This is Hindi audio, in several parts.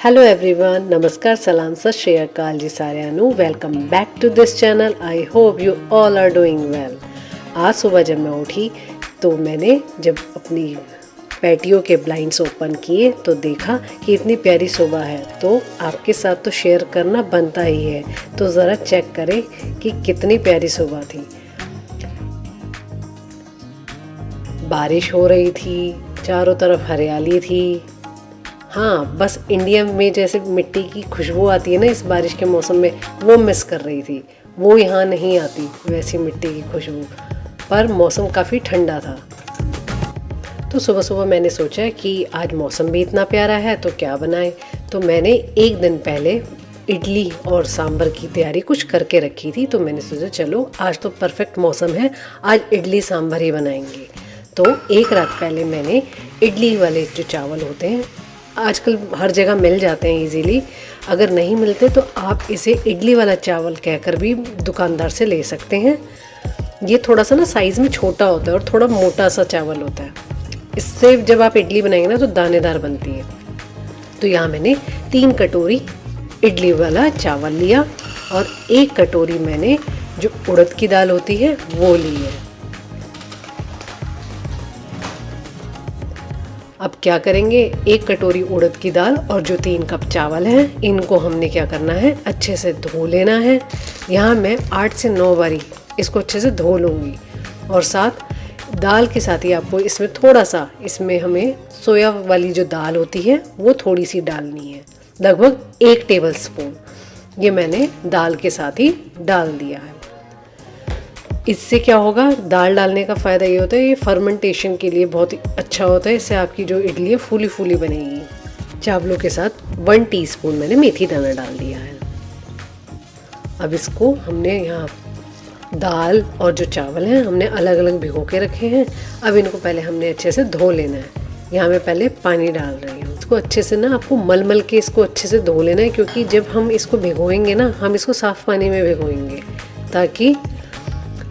हेलो एवरीवन, नमस्कार, सलाम, सत श्री अकाल जी साਰਿਆਂ ਨੂੰ। Welcome back to this channel. I hope you all are doing well. आज सुबह जब मैं उठी तो मैंने जब अपनी पैटियो के ब्लाइंड्स ओपन किए तो देखा कि इतनी प्यारी सुबह है, तो आपके साथ तो शेयर करना बनता ही है। तो ज़रा चेक करें कि कितनी प्यारी सुबह थी। बारिश हो रही थी, चारों तरफ हरियाली थी। हाँ, बस इंडिया में जैसे मिट्टी की खुशबू आती है ना इस बारिश के मौसम में, वो मिस कर रही थी। वो यहाँ नहीं आती वैसी मिट्टी की खुशबू, पर मौसम काफ़ी ठंडा था। तो सुबह सुबह मैंने सोचा कि आज मौसम भी इतना प्यारा है तो क्या बनाएं। तो मैंने एक दिन पहले इडली और सांभर की तैयारी कुछ करके रखी थी। तो मैंने सोचा चलो आज तो परफेक्ट मौसम है, आज इडली सांभर ही बनाएंगे। तो एक रात पहले मैंने इडली वाले जो चावल होते हैं, आजकल हर जगह मिल जाते हैं इजीली, अगर नहीं मिलते तो आप इसे इडली वाला चावल कहकर भी दुकानदार से ले सकते हैं। ये थोड़ा सा ना साइज़ में छोटा होता है और थोड़ा मोटा सा चावल होता है। इससे जब आप इडली बनाएंगे ना तो दानेदार बनती है। तो यहाँ मैंने 3 कटोरी इडली वाला चावल लिया और 1 कटोरी मैंने जो उड़द की दाल होती है वो ली है। अब क्या करेंगे, 1 कटोरी उड़द की दाल और जो 3 कप चावल हैं, इनको हमने क्या करना है, अच्छे से धो लेना है। यहाँ मैं 8 से 9 बारी इसको अच्छे से धो लूँगी। और साथ दाल के साथ ही आपको इसमें थोड़ा सा, इसमें हमें सोया वाली जो दाल होती है वो थोड़ी सी डालनी है, लगभग 1 टेबल स्पून। ये मैंने दाल के साथ ही डाल दिया है। इससे क्या होगा, दाल डालने का फ़ायदा ये होता है, ये फर्मेंटेशन के लिए बहुत ही अच्छा होता है। इससे आपकी जो इडली है फूली फूली बनेगी। चावलों के साथ 1 टीस्पून मैंने मेथी दाना डाल दिया है। अब इसको हमने यहाँ दाल और जो चावल हैं हमने अलग अलग भिगो के रखे हैं। अब इनको पहले हमने अच्छे से धो लेना है। यहाँ मैं पहले पानी डाल रही हूँ। इसको अच्छे से ना आपको मल के इसको अच्छे से धो लेना है, क्योंकि जब हम इसको भिगोएंगे ना, हम इसको साफ़ पानी में भिगोएंगे, ताकि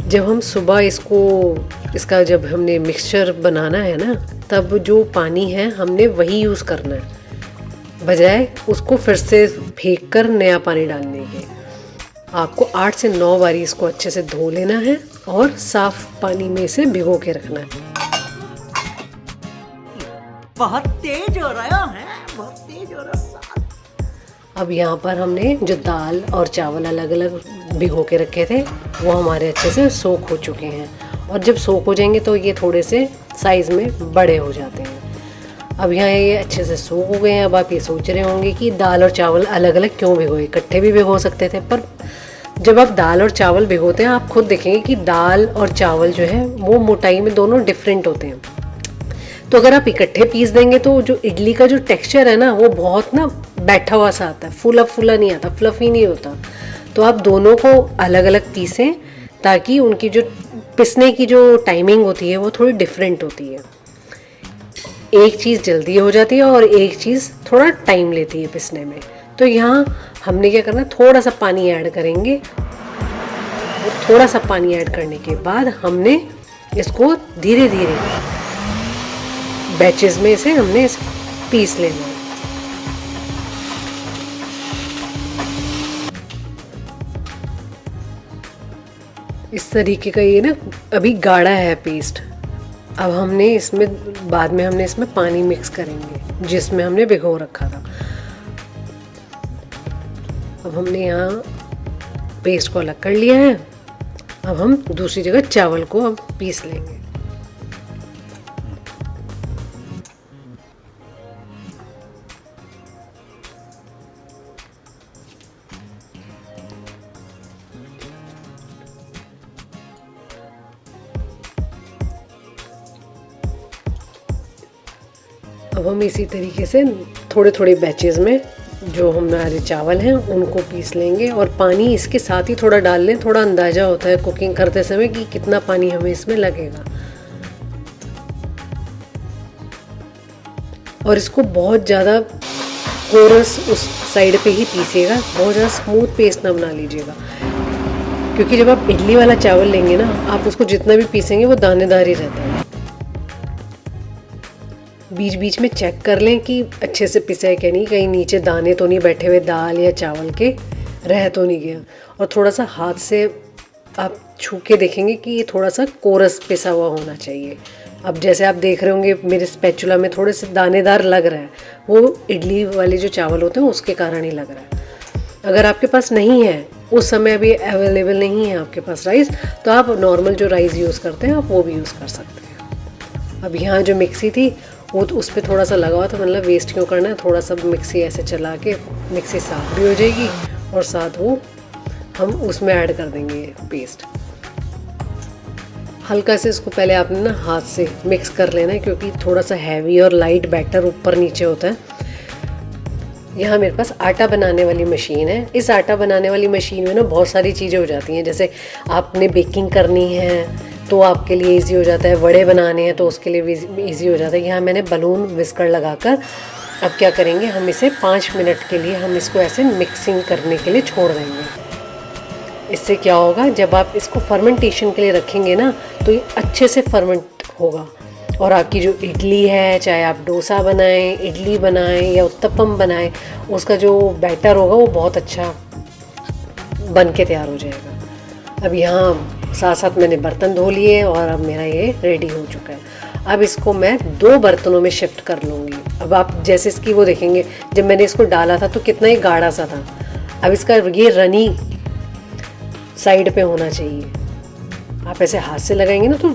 जब हम सुबह इसका जब हमने मिक्सचर बनाना है ना, तब जो पानी है हमने वही यूज़ करना है, बजाय उसको फिर से फेंक कर नया पानी डालने के। आपको 8 से 9 बारी इसको अच्छे से धो लेना है और साफ पानी में इसे भिगो के रखना है। बहुत तेज हो रहा है, बहुत तेज हो रहा है। अब यहाँ पर हमने जो दाल और चावल अलग अलग भिगो के रखे थे वो हमारे अच्छे से सोख हो चुके हैं। और जब सोख हो जाएंगे तो ये थोड़े से साइज़ में बड़े हो जाते हैं। अब यहाँ ये अच्छे से सोख हो गए हैं। अब आप ये सोच रहे होंगे कि दाल और चावल अलग अलग क्यों भिगोए, इकट्ठे भी भिगो सकते थे। पर जब आप दाल और चावल भिगोते हैं, आप खुद देखेंगे कि दाल और चावल जो है वो मोटाई में दोनों डिफरेंट होते हैं। तो अगर आप इकट्ठे पीस देंगे तो जो इडली का जो टेक्सचर है ना, वो बहुत ना बैठा हुआ सा आता है, फूला फूला नहीं आता, फ्लफी नहीं होता। तो आप दोनों को अलग अलग पीसें, ताकि उनकी जो पिसने की जो टाइमिंग होती है वो थोड़ी डिफरेंट होती है। एक चीज़ जल्दी हो जाती है और एक चीज़ थोड़ा टाइम लेती है पिसने में। तो यहाँ हमने क्या करना है, थोड़ा सा पानी ऐड करेंगे। और थोड़ा सा पानी ऐड करने के बाद हमने इसको धीरे धीरे बैचेस में इसे हमने पीस लेना है। इस तरीके का ये ना अभी गाढ़ा है पेस्ट। अब हमने इसमें बाद में हमने इसमें पानी मिक्स करेंगे जिसमें हमने भिगो रखा था। अब हमने यहाँ पेस्ट को अलग कर लिया है। अब हम दूसरी जगह चावल को अब पीस लेंगे। अब हम इसी तरीके से थोड़े थोड़े बैचेस में जो हमारे चावल हैं उनको पीस लेंगे। और पानी इसके साथ ही थोड़ा डाल लें, थोड़ा अंदाज़ा होता है कुकिंग करते समय कि कितना पानी हमें इसमें लगेगा। और इसको बहुत ज़्यादा कोरस उस साइड पे ही पीसिएगा, बहुत ज़्यादा स्मूथ पेस्ट ना बना लीजिएगा, क्योंकि जब आप इडली वाला चावल लेंगे ना, आप उसको जितना भी पीसेंगे वो दानेदार ही रहता है। बीच बीच में चेक कर लें कि अच्छे से पिसा है क्या नहीं, कहीं नीचे दाने तो नहीं बैठे हुए दाल या चावल के, रह तो नहीं गया। और थोड़ा सा हाथ से आप छू के देखेंगे कि ये थोड़ा सा कोरस पिसा हुआ होना चाहिए। अब जैसे आप देख रहे होंगे मेरे स्पैचुला में थोड़े से दानेदार लग रहा है, वो इडली वाले जो चावल होते हैं उसके कारण ही लग रहा है। अगर आपके पास नहीं है, उस समय अभी अवेलेबल नहीं है आपके पास राइस, तो आप नॉर्मल जो राइस यूज़ करते हैं आप वो भी यूज़ कर सकते हैं। अब यहाँ जो मिक्सी थी वो तो उस पर थोड़ा सा लगा हुआ था, मतलब वेस्ट क्यों करना है, थोड़ा सा मिक्सी ऐसे चला के मिक्सी साफ़ भी हो जाएगी और साथ वो हम उसमें ऐड कर देंगे पेस्ट। हल्का से इसको पहले आपने ना हाथ से मिक्स कर लेना है, क्योंकि थोड़ा सा हैवी और लाइट बैटर ऊपर नीचे होता है। यहाँ मेरे पास आटा बनाने वाली मशीन है। इस आटा बनाने वाली मशीन में ना बहुत सारी चीज़ें हो जाती हैं, जैसे आपने बेकिंग करनी है तो आपके लिए इजी हो जाता है, वड़े बनाने हैं तो उसके लिए भी इजी हो जाता है। यहाँ मैंने बलून विस्कर लगाकर अब क्या करेंगे, हम इसे 5 मिनट के लिए हम इसको ऐसे मिक्सिंग करने के लिए छोड़ देंगे। इससे क्या होगा, जब आप इसको फर्मेंटेशन के लिए रखेंगे ना तो ये अच्छे से फर्मेंट होगा और आपकी जो इडली है, चाहे आप डोसा बनाएं, इडली बनाएं या उत्तपम बनाएं, उसका जो बैटर होगा वो बहुत अच्छा बन के तैयार हो जाएगा। अब यहाँ साथ साथ मैंने बर्तन धो लिए और अब मेरा ये रेडी हो चुका है। अब इसको मैं 2 बर्तनों में शिफ्ट कर लूँगी। अब आप जैसे इसकी वो देखेंगे, जब मैंने इसको डाला था तो कितना ही गाढ़ा सा था। अब इसका ये रनी साइड पे होना चाहिए। आप ऐसे हाथ से लगाएंगे ना तो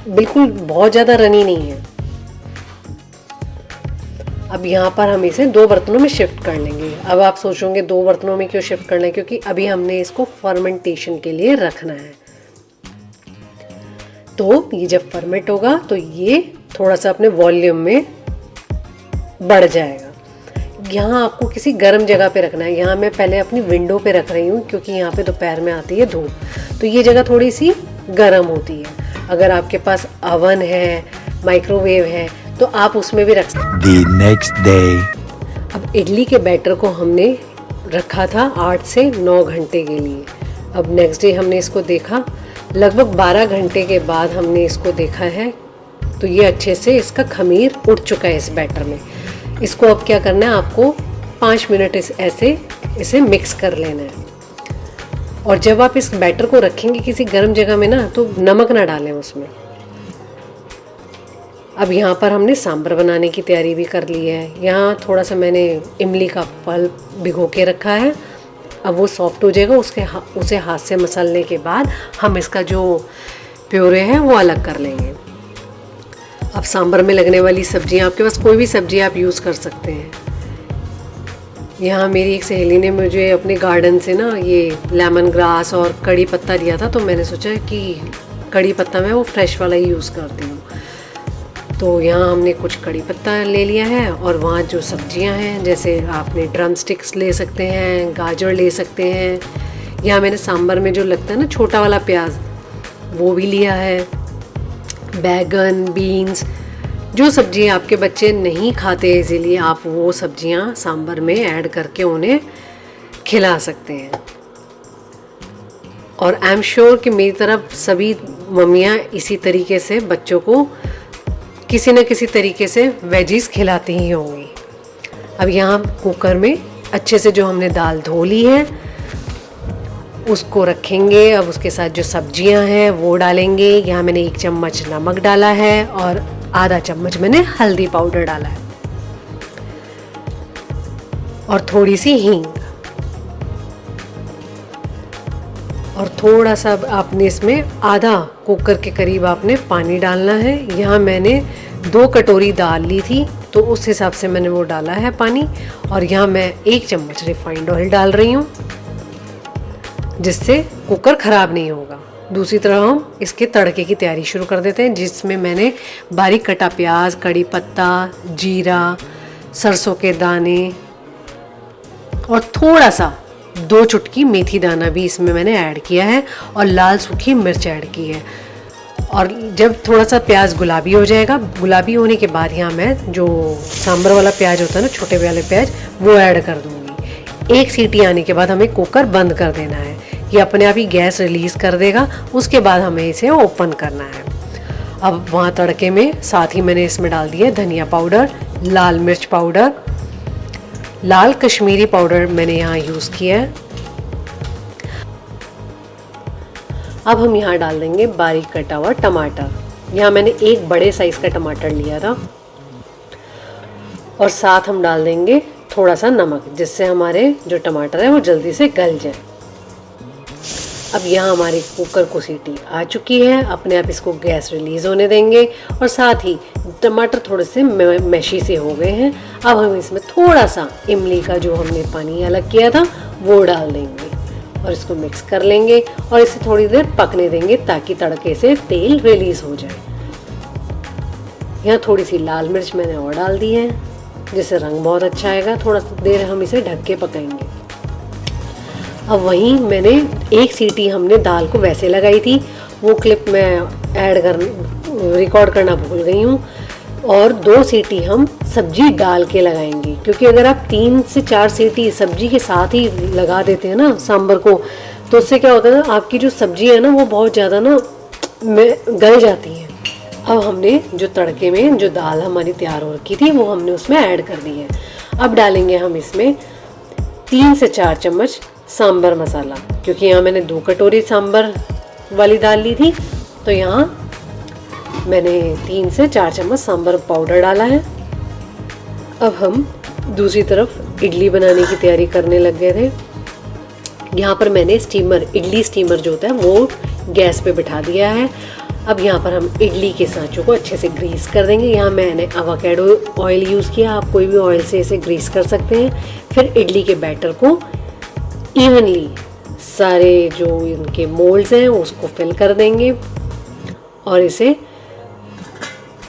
बिल्कुल बहुत ज़्यादा रनी नहीं है। अब यहाँ पर हम इसे 2 बर्तनों में शिफ्ट कर लेंगे। अब आप सोचोगे 2 बर्तनों में क्यों शिफ्ट करना है, क्योंकि अभी हमने इसको फर्मेंटेशन के लिए रखना है। तो ये जब फर्मेंट होगा तो ये थोड़ा सा अपने वॉल्यूम में बढ़ जाएगा। यहाँ आपको किसी गर्म जगह पे रखना है। यहाँ मैं पहले अपनी विंडो पे रख रही हूँ, क्योंकि यहाँ पे दोपहर में आती है धूप, तो ये जगह थोड़ी सी गर्म होती है। अगर आपके पास अवन है, माइक्रोवेव है, तो आप उसमें भी रख सकते हैं। The next day. अब इडली के बैटर को हमने रखा था 8 से 9 घंटे के लिए। अब नेक्स्ट डे हमने इसको देखा, लगभग 12 घंटे के बाद हमने इसको देखा है तो ये अच्छे से इसका खमीर उठ चुका है इस बैटर में। इसको अब क्या करना है, आपको 5 मिनट इसे मिक्स कर लेना है। और जब आप इस बैटर को रखेंगे किसी गर्म जगह में ना, तो नमक ना डालें उसमें। अब यहाँ पर हमने सांभर बनाने की तैयारी भी कर ली है। यहाँ थोड़ा सा मैंने इमली का पल्प भिगो के रखा है। अब वो सॉफ्ट हो जाएगा, उसे हाथ से मसलने के बाद हम इसका जो प्योरे है वो अलग कर लेंगे। अब सांभर में लगने वाली सब्जियाँ, आपके पास कोई भी सब्जी आप यूज़ कर सकते हैं। यहाँ मेरी एक सहेली ने मुझे अपने गार्डन से ना ये लेमन ग्रास और कड़ी पत्ता दिया था, तो मैंने सोचा कि कड़ी पत्ता मैं वो फ्रेश वाला ही यूज़ करती हूँ। तो यहाँ हमने कुछ कड़ी पत्ता ले लिया है और वहाँ जो सब्जियाँ हैं, जैसे आपने ड्रम स्टिक्स ले सकते हैं, गाजर ले सकते हैं। यहाँ मैंने सांभर में जो लगता है ना छोटा वाला प्याज, वो भी लिया है। बैगन, बीन्स, जो सब्जियाँ आपके बच्चे नहीं खाते इसीलिए आप वो सब्जियाँ सांभर में ऐड करके उन्हें खिला सकते हैं। और आई एम श्योर कि मेरी तरफ सभी मम्मियाँ इसी तरीके से बच्चों को किसी न किसी तरीके से वेजीज खिलाती ही होंगी। अब यहाँ कुकर में अच्छे से जो हमने दाल धो ली है उसको रखेंगे। अब उसके साथ जो सब्जियां हैं वो डालेंगे। यहाँ मैंने 1 चम्मच नमक डाला है और आधा चम्मच मैंने हल्दी पाउडर डाला है और थोड़ी सी हींग, और थोड़ा सा आपने इसमें आधा कुकर के करीब आपने पानी डालना है। यहाँ मैंने 2 कटोरी दाल ली थी तो उस हिसाब से मैंने वो डाला है पानी। और यहाँ मैं 1 चम्मच रिफाइंड ऑयल डाल रही हूँ, जिससे कुकर ख़राब नहीं होगा। दूसरी तरफ हम इसके तड़के की तैयारी शुरू कर देते हैं, जिसमें मैंने बारीक कटा प्याज, कड़ी पत्ता, जीरा, सरसों के दाने और थोड़ा सा 2 चुटकी मेथी दाना भी इसमें मैंने ऐड किया है और लाल सूखी मिर्च ऐड की है। और जब थोड़ा सा प्याज गुलाबी हो जाएगा, गुलाबी होने के बाद यहाँ मैं जो सांभर वाला प्याज होता है ना, छोटे वाले प्याज, वो ऐड कर दूँगी। 1 सीटी आने के बाद हमें कुकर बंद कर देना है। ये अपने आप ही गैस रिलीज़ कर देगा, उसके बाद हमें इसे ओपन करना है। अब वहाँ तड़के में साथ ही मैंने इसमें डाल दिया धनिया पाउडर, लाल मिर्च पाउडर, लाल कश्मीरी पाउडर मैंने यहाँ यूज़ किया है। अब हम यहाँ डाल देंगे बारीक कटा हुआ टमाटर। यहाँ मैंने एक बड़े साइज़ का टमाटर लिया था। और साथ हम डाल देंगे थोड़ा सा नमक, जिससे हमारे जो टमाटर है वो जल्दी से गल जाए। अब यहाँ हमारी कुकर को सीटी आ चुकी है, अपने आप इसको गैस रिलीज़ होने देंगे। और साथ ही टमाटर थोड़े से मैशी से हो गए हैं। अब हम इसमें थोड़ा सा इमली का जो हमने पानी अलग किया था वो डाल देंगे और इसको मिक्स कर लेंगे और इसे थोड़ी देर पकने देंगे ताकि तड़के से तेल रिलीज़ हो जाए। यहाँ थोड़ी सी लाल मिर्च मैंने और डाल दी है, जिससे रंग बहुत अच्छा आएगा। थोड़ा सा देर हम इसे ढक के पकाएंगे। अब वहीं मैंने एक सीटी हमने दाल को वैसे लगाई थी, वो क्लिप मैं रिकॉर्ड करना भूल गई हूँ। और 2 सीटी हम सब्जी डाल के लगाएंगे, क्योंकि अगर आप 3 से 4 सीटी सब्जी के साथ ही लगा देते हैं ना सांभर को, तो उससे क्या होता है ना, आपकी जो सब्जी है ना वो बहुत ज़्यादा ना गल जाती है। अब हमने जो तड़के में जो दाल हमारी तैयार हो रखी थी वो हमने उसमें ऐड कर दी है। अब डालेंगे हम इसमें 3 से 4 चम्मच सांभर मसाला, क्योंकि यहाँ मैंने 2 कटोरी सांभर वाली दाल ली थी, तो यहाँ मैंने 3 से 4 चम्मच सांभर पाउडर डाला है। अब हम दूसरी तरफ इडली बनाने की तैयारी करने लग गए थे। यहाँ पर मैंने इडली स्टीमर जो होता है वो गैस पे बिठा दिया है। अब यहाँ पर हम इडली के सांचों को अच्छे से ग्रीस कर देंगे। यहाँ मैंने एवोकाडो ऑयल यूज़ किया, आप कोई भी ऑयल से इसे ग्रीस कर सकते हैं। फिर इडली के बैटर को इवनली सारे जो इनके मोल्ड्स हैं उसको फिल कर देंगे और इसे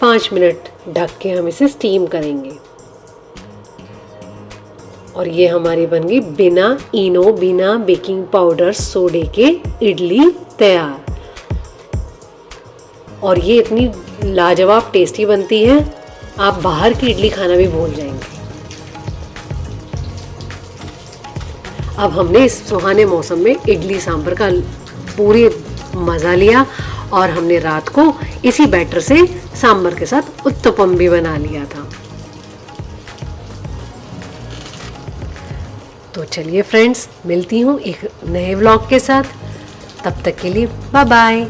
5 मिनट ढक के हम इसे स्टीम करेंगे। और ये हमारी बन गई बिना इनो, बिना बेकिंग पाउडर, सोडे के इडली तैयार। और ये इतनी लाजवाब टेस्टी बनती है, आप बाहर की इडली खाना भी भूल जाएंगे। अब हमने इस सुहाने मौसम में इडली सांभर का पूरी मज़ा लिया और हमने रात को इसी बैटर से सांभर के साथ उत्तपम भी बना लिया था। तो चलिए फ्रेंड्स, मिलती हूँ एक नए व्लॉग के साथ। तब तक के लिए बाय बाय।